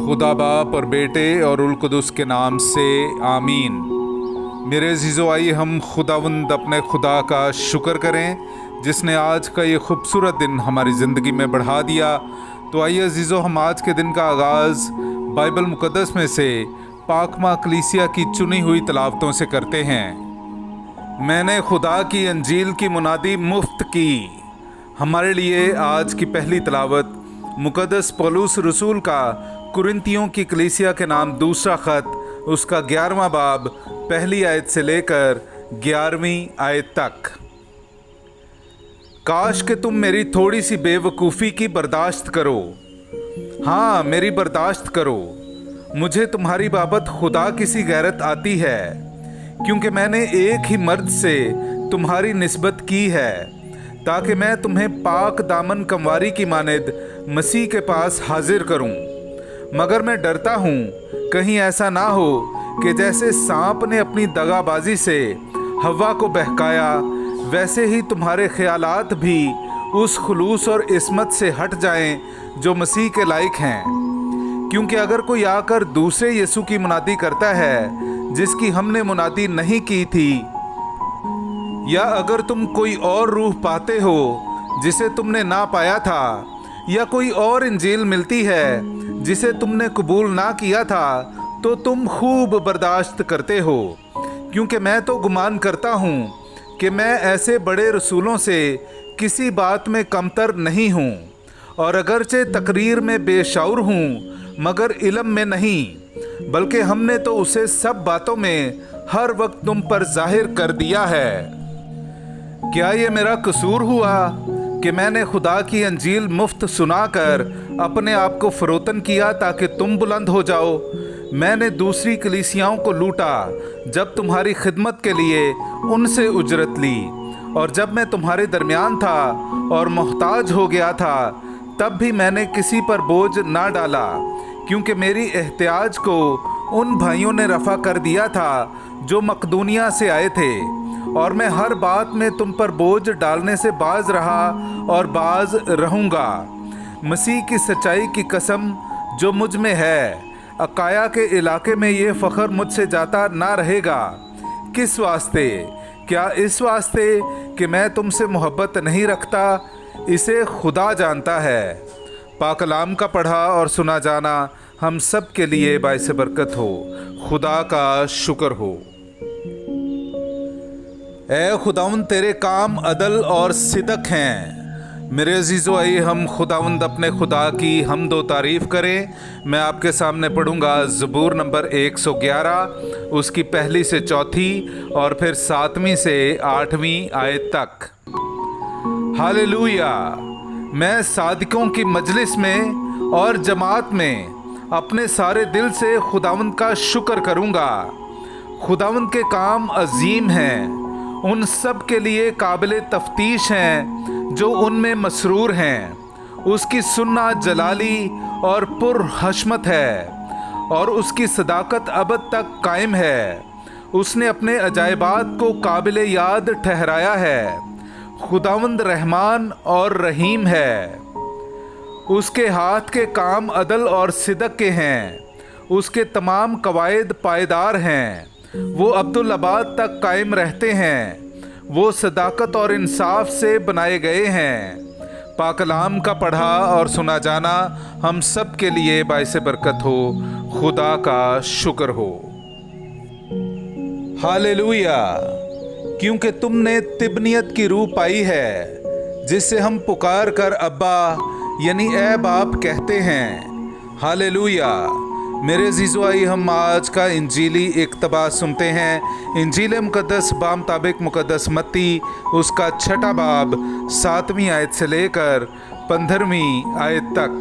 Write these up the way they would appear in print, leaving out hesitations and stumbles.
खुदा बाप और बेटे और उल कुदस के नाम से आमीन। मेरे अजीज़ो, आइए हम खुदावंद अपने खुदा का शुक्र करें जिसने आज का ये खूबसूरत दिन हमारी ज़िंदगी में बढ़ा दिया। तो आइए अजीज़ो, हम आज के दिन का आगाज़ बाइबल मुक़द्दस में से पाकमा कलीसिया की चुनी हुई तलावतों से करते हैं। मैंने खुदा की अंजील की मुनादी मुफ्त की। हमारे लिए आज की पहली तलावत मुक़द्दस पौलुस रसूल का कुरिन्थियों की कलीसिया के नाम दूसरा ख़त, उसका 11वां बाब, पहली आयत से लेकर 11वीं आयत तक। काश कि तुम मेरी थोड़ी सी बेवकूफ़ी की बर्दाश्त करो। हाँ, मेरी बर्दाश्त करो। मुझे तुम्हारी बाबत खुदा की सी गैरत आती है, क्योंकि मैंने एक ही मर्द से तुम्हारी निस्बत की है, ताकि मैं तुम्हें पाक दामन कंवारी की मानिद मसीह के पास हाजिर करूं। मगर मैं डरता हूं कहीं ऐसा ना हो कि जैसे सांप ने अपनी दगाबाजी से हवा को बहकाया, वैसे ही तुम्हारे ख्यालात भी उस खुलूस और इस्मत से हट जाएं जो मसीह के लायक हैं। क्योंकि अगर कोई आकर दूसरे यीशु की मुनादी करता है जिसकी हमने मुनादी नहीं की थी, या अगर तुम कोई और रूह पाते हो जिसे तुमने ना पाया था, या कोई और इंजील मिलती है जिसे तुमने कबूल ना किया था, तो तुम खूब बर्दाश्त करते हो। क्योंकि मैं तो गुमान करता हूँ कि मैं ऐसे बड़े रसूलों से किसी बात में कमतर नहीं हूँ, और अगरचे तकरीर में बेशऊर हूँ मगर इल्म में नहीं, बल्कि हमने तो उसे सब बातों में हर वक्त तुम पर जाहिर कर दिया है। क्या ये मेरा कसूर हुआ कि मैंने खुदा की अंजील मुफ्त सुनाकर अपने आप को फरोतन किया ताकि तुम बुलंद हो जाओ? मैंने दूसरी कलीसियाओं को लूटा जब तुम्हारी खिदमत के लिए उनसे उजरत ली, और जब मैं तुम्हारे दरमियान था और मोहताज हो गया था, तब भी मैंने किसी पर बोझ ना डाला, क्योंकि मेरी एहतियाज को उन भाइयों ने रफ़ा कर दिया था जो मकदूनिया से आए थे। और मैं हर बात में तुम पर बोझ डालने से बाज रहा और बाज रहूँगा। मसीह की सच्चाई की कसम जो मुझ में है, अकाया के इलाके में ये फ़ख्र मुझसे जाता ना रहेगा। किस वास्ते? क्या इस वास्ते कि मैं तुमसे मोहब्बत नहीं रखता? इसे खुदा जानता है। पाकलाम का पढ़ा और सुना जाना हम सब के लिए बाइस बरकत हो। खुदा का शुक्र हो। ए खुदावंद, तेरे काम अदल और सिदक हैं। मेरे अजीज़ों, आइए हम खुदावंद अपने खुदा की हमदो तारीफ़ करें। मैं आपके सामने पढ़ूंगा ज़बूर नंबर 111, उसकी पहली से चौथी और फिर 7वीं से 8वीं आयत तक। हालेलुया! मैं सादिकों की मजलिस में और जमात में अपने सारे दिल से खुदावंद का शुक्र करूंगा। खुदावंद के काम अजीम हैं, उन सब के लिए काबिल तफ्तीश हैं जो उनमें मसरूर हैं। उसकी सुन्ना जलाली और पुर हशमत है, और उसकी सदाकत अबद तक कायम है। उसने अपने अजायबात को काबिल याद ठहराया है। खुदावंद रहमान और रहीम है। उसके हाथ के काम अदल और सिदक के हैं। उसके तमाम कवायद पायदार हैं। वो अब्दुल अबाद तक कायम रहते हैं। वो सदाकत और इंसाफ से बनाए गए हैं। पाकलाम का पढ़ा और सुना जाना हम सब के लिए बाइस बरकत हो। खुदा का शुक्र हो। हालेलुया! क्योंकि तुमने तिबनियत की रूह पाई है, जिससे हम पुकार कर अब्बा यानी ए बाप कहते हैं। हालेलुया! मेरे अजीज़ों, आइए हम आज का इंजीली इक़्तिबास सुनते हैं। इंजील मुक़द्दस बामुताबिक मुक़द्दस मत्ती, उसका 6वां बाब, 7वीं आयत से लेकर 15वीं आयत तक।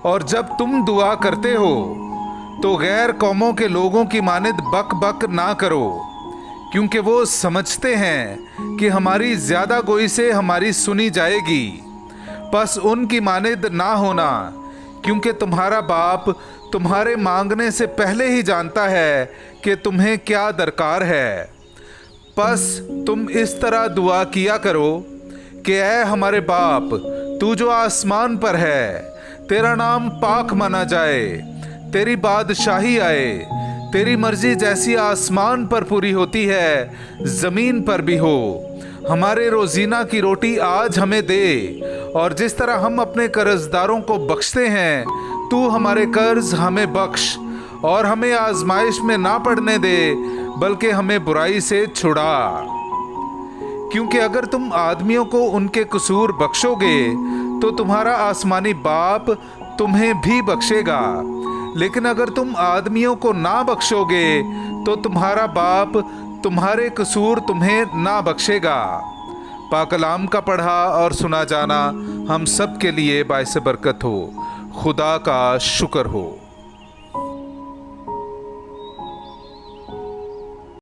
और जब तुम दुआ करते हो तो गैर कौमों के लोगों की मानिद बक बक ना करो, क्योंकि वो समझते हैं कि हमारी ज़्यादा गोई से हमारी सुनी जाएगी। बस उनकी मानिद ना होना, क्योंकि तुम्हारा बाप तुम्हारे मांगने से पहले ही जानता है कि तुम्हें क्या दरकार है। बस तुम इस तरह दुआ किया करो कि ऐ हमारे बाप, तू जो आसमान पर है, तेरा नाम पाक माना जाए, तेरी बादशाही आए, तेरी मर्जी जैसी आसमान पर पूरी होती है जमीन पर भी हो। हमारे रोजीना की रोटी आज हमें दे, और जिस तरह हम अपने कर्जदारों को बख्शते हैं तू हमारे कर्ज हमें बख्श, और हमें आजमाइश में ना पड़ने दे बल्कि हमें बुराई से छुड़ा। क्योंकि अगर तुम आदमियों को उनके कसूर बख्शोगे तो तुम्हारा आसमानी बाप तुम्हें भी बख्शेगा, लेकिन अगर तुम आदमियों को ना बख्शोगे तो तुम्हारा बाप तुम्हारे कसूर तुम्हें ना बख्शेगा। पाक कलाम का पढ़ा और सुना जाना हम सब के लिए बाइस बरकत हो। खुदा का शुक्र हो।